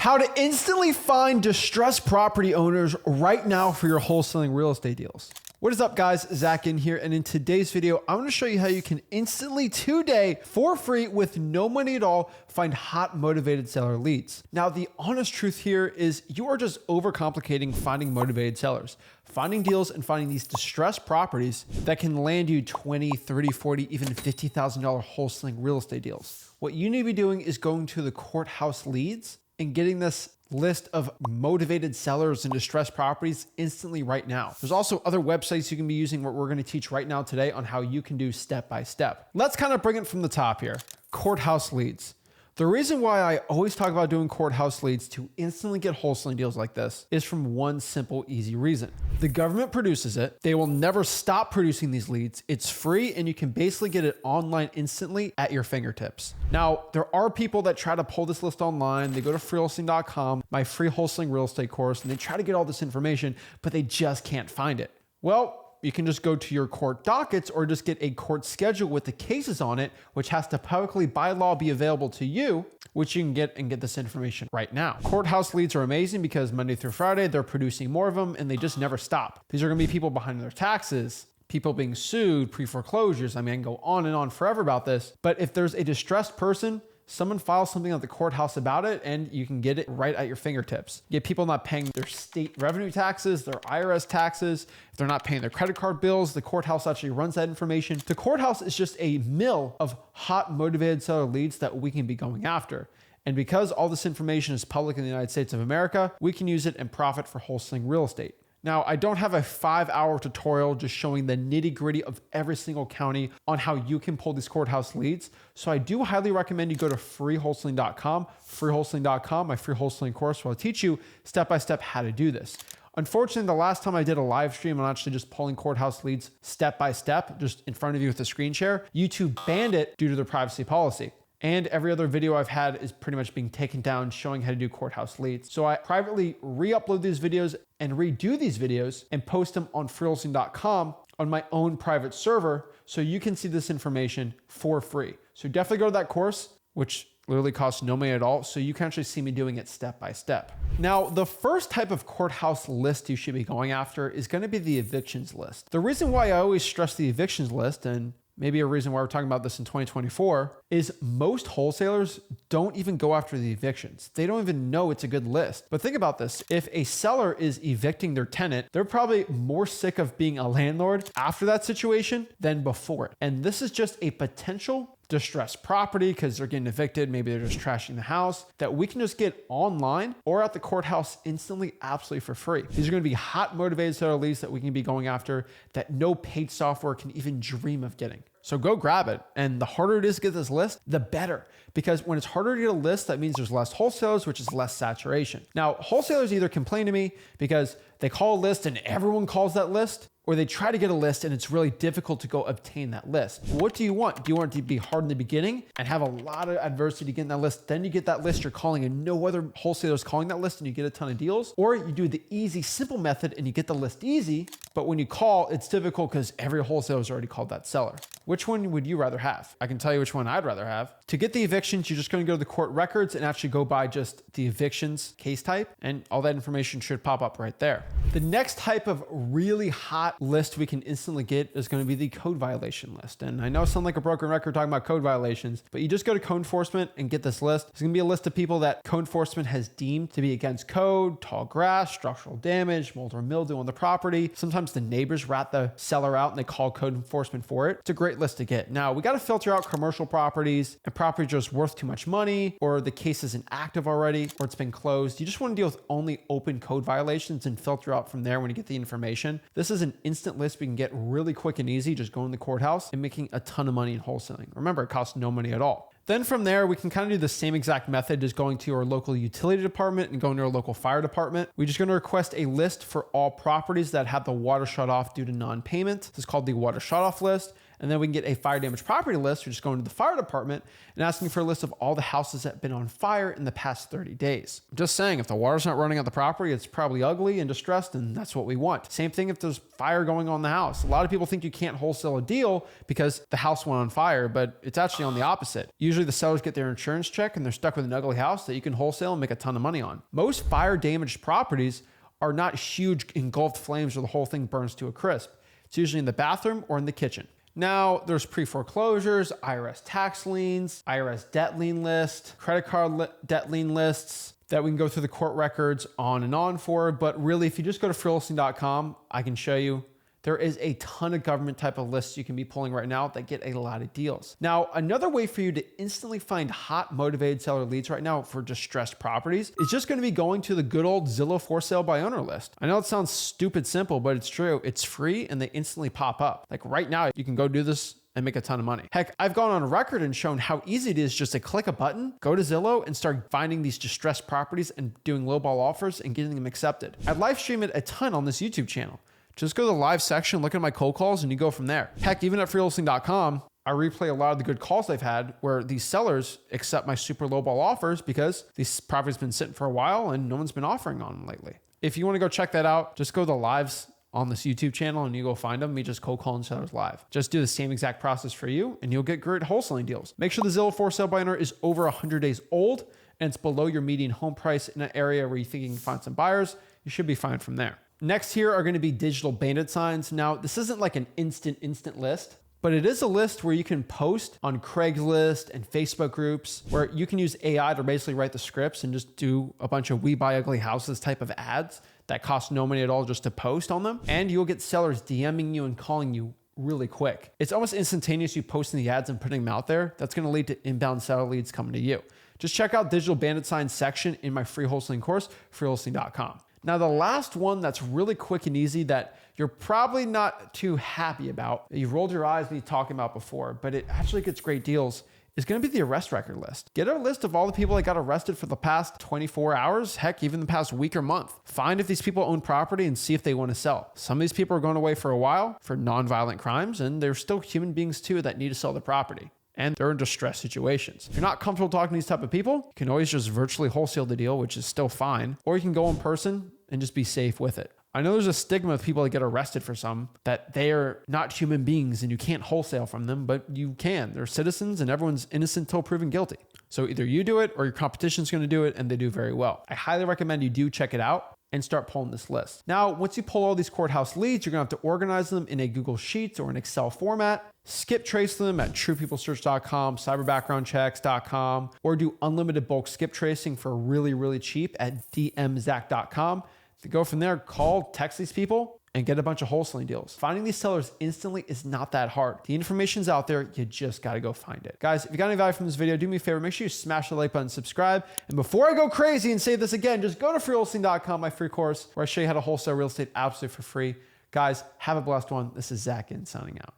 How to instantly find distressed property owners right now for your wholesaling real estate deals. What is up, guys? Zach Ginn here, and in today's video, I'm going to show you how you can instantly today, for free, with no money at all, find hot motivated seller leads. Now, the honest truth here is you are just overcomplicating finding motivated sellers, finding deals and finding these distressed properties that can land you $20, $30, $40, even $50,000 wholesaling real estate deals. What you need to be doing is going to the courthouse leads and getting this list of motivated sellers and distressed properties instantly right now. There's also other websites you can be using, what we're going to teach right now today on how you can do step by step. Let's kind of bring it from the top here. Courthouse leads. The reason why I always talk about doing courthouse leads to instantly get wholesaling deals like this is from one simple, easy reason. The government produces it. They will never stop producing these leads. It's free and you can basically get it online instantly at your fingertips. Now, there are people that try to pull this list online. They go to freewholesaling.com, my free wholesaling real estate course, and they try to get all this information, but they just can't find it. Well, you can just go to your court dockets or just get a court schedule with the cases on it, which has to publicly by law be available to you, which you can get and get this information right now. Courthouse leads are amazing because Monday through Friday, they're producing more of them and they just never stop. These are gonna be people behind their taxes, people being sued, pre-foreclosures. I mean, I can go on and on forever about this, but if there's a distressed person, someone files something at the courthouse about it and you can get it right at your fingertips. You get people not paying their state revenue taxes, their IRS taxes. If they're not paying their credit card bills, the courthouse actually runs that information. The courthouse is just a mill of hot motivated seller leads that we can be going after. And because all this information is public in the United States of America, we can use it and profit for wholesaling real estate. Now, I don't have a 5-hour tutorial just showing the nitty gritty of every single county on how you can pull these courthouse leads. So I do highly recommend you go to freewholesaling.com, freewholesaling.com, my free wholesaling course where I'll teach you step-by-step how to do this. Unfortunately, the last time I did a live stream, I'm actually just pulling courthouse leads step-by-step, just in front of you with a screen share. YouTube banned it due to their privacy policy. And every other video I've had is pretty much being taken down showing how to do courthouse leads. So I privately re-upload these videos and redo these videos and post them on freewholesaling.com on my own private server so you can see this information for free. So definitely go to that course, which literally costs no money at all, so you can actually see me doing it step by step. Now, the first type of courthouse list you should be going after is going to be the evictions list. The reason why I always stress the evictions list, and maybe a reason why we're talking about this in 2024, is most wholesalers don't even go after the evictions. They don't even know it's a good list. But think about this. If a seller is evicting their tenant, they're probably more sick of being a landlord after that situation than before it. And this is just a potential distressed property because they're getting evicted. Maybe they're just trashing the house that we can just get online or at the courthouse instantly, absolutely for free. These are going to be hot motivated seller leads that we can be going after that no paid software can even dream of getting. So go grab it. And the harder it is to get this list, the better. Because when it's harder to get a list, that means there's less wholesalers, which is less saturation. Now, wholesalers either complain to me because they call a list and everyone calls that list, or they try to get a list and it's really difficult to go obtain that list. What do you want? Do you want it to be hard in the beginning and have a lot of adversity to get in that list? Then you get that list you're calling and no other wholesaler is calling that list and you get a ton of deals? Or you do the easy, simple method and you get the list easy, but when you call, it's difficult because every wholesaler has already called that seller. Which one would you rather have? I can tell you which one I'd rather have. To get the evictions, you're just going to go to the court records and actually go by just the evictions case type, and all that information should pop up right there. The next type of really hot list we can instantly get is going to be the code violation list. And I know I sound like a broken record talking about code violations, but you just go to code enforcement and get this list. It's going to be a list of people that code enforcement has deemed to be against code, tall grass, structural damage, mold or mildew on the property. Sometimes the neighbors rat the seller out and they call code enforcement for it. It's a great list to get. Now, we got to filter out commercial properties and properties just worth too much money, or the case isn't active already, or it's been closed. You just want to deal with only open code violations and filter out from there when you get the information. This is an instant list we can get really quick and easy, just going to the courthouse and making a ton of money in wholesaling. Remember, it costs no money at all. Then from there, we can kind of do the same exact method as going to our local utility department and going to our local fire department. We're just going to request a list for all properties that have the water shut off due to non-payment. This is called the water shut off list. And then we can get a fire damage property list. We're just going to the fire department and asking for a list of all the houses that have been on fire in the past 30 days. I'm just saying, if the water's not running on the property, it's probably ugly and distressed, and that's what we want. Same thing if there's fire going on in the house. A lot of people think you can't wholesale a deal because the house went on fire, but it's actually on the opposite. Usually the sellers get their insurance check and they're stuck with an ugly house that you can wholesale and make a ton of money on. Most fire damaged properties are not huge engulfed flames where the whole thing burns to a crisp. It's usually in the bathroom or in the kitchen. Now, there's pre-foreclosures, IRS tax liens, IRS debt lien list, credit card debt lien lists that we can go through the court records on and on for. But really, if you just go to freeholding.com, I can show you there is a ton of government type of lists you can be pulling right now that get a lot of deals. Now, another way for you to instantly find hot, motivated seller leads right now for distressed properties is just going to be going to the good old Zillow for sale by owner list. I know it sounds stupid simple, but it's true. It's free and they instantly pop up. Like right now, you can go do this and make a ton of money. Heck, I've gone on record and shown how easy it is just to click a button, go to Zillow and start finding these distressed properties and doing lowball offers and getting them accepted. I live stream it a ton on this YouTube channel. Just go to the live section, look at my cold calls, and you go from there. Heck, even at freeholding.com, I replay a lot of the good calls I've had where these sellers accept my super lowball offers because these properties been sitting for a while and no one's been offering on them lately. If you want to go check that out, just go to the lives on this YouTube channel and you go find them. Me just cold calling sellers live. Just do the same exact process for you and you'll get great wholesaling deals. Make sure the Zillow for sale by owner is over 100 days old and it's below your median home price in an area where you think you can find some buyers. You should be fine from there. Next here are going to be digital bandit signs. Now, this isn't like an instant list, but it is a list where you can post on Craigslist and Facebook groups where you can use AI to basically write the scripts and just do a bunch of we buy ugly houses type of ads that cost no money at all just to post on them. And you'll get sellers DMing you and calling you really quick. It's almost instantaneous you posting the ads and putting them out there. That's going to lead to inbound seller leads coming to you. Just check out digital bandit signs section in my free wholesaling course, freewholesaling.com. Now, the last one that's really quick and easy that you're probably not too happy about, that you've rolled your eyes me talking about before, but it actually gets great deals, is going to be the arrest record list. Get a list of all the people that got arrested for the past 24 hours, heck, even the past week or month. Find if these people own property and see if they want to sell. Some of these people are going away for a while for non-violent crimes, and they're still human beings too that need to sell their property. And they're in distressed situations. If you're not comfortable talking to these type of people, you can always just virtually wholesale the deal, which is still fine. Or you can go in person and just be safe with it. I know there's a stigma of people that get arrested for some, that they are not human beings and you can't wholesale from them, but you can. They're citizens and everyone's innocent until proven guilty. So either you do it or your competition's going to do it and they do very well. I highly recommend you do check it out and start pulling this list. Now, once you pull all these courthouse leads, you're gonna have to organize them in a Google Sheets or an Excel format, skip trace them at truepeoplesearch.com, cyberbackgroundchecks.com, or do unlimited bulk skip tracing for really, really cheap at dmzach.com. To go from there, call, text these people, and get a bunch of wholesaling deals. Finding these sellers instantly is not that hard. The information's out there. You just got to go find it. Guys, if you got any value from this video, do me a favor. Make sure you smash the like button, subscribe. And before I go crazy and say this again, just go to freewholesaling.com, my free course, where I show you how to wholesale real estate absolutely for free. Guys, have a blessed one. This is Zach Ginn signing out.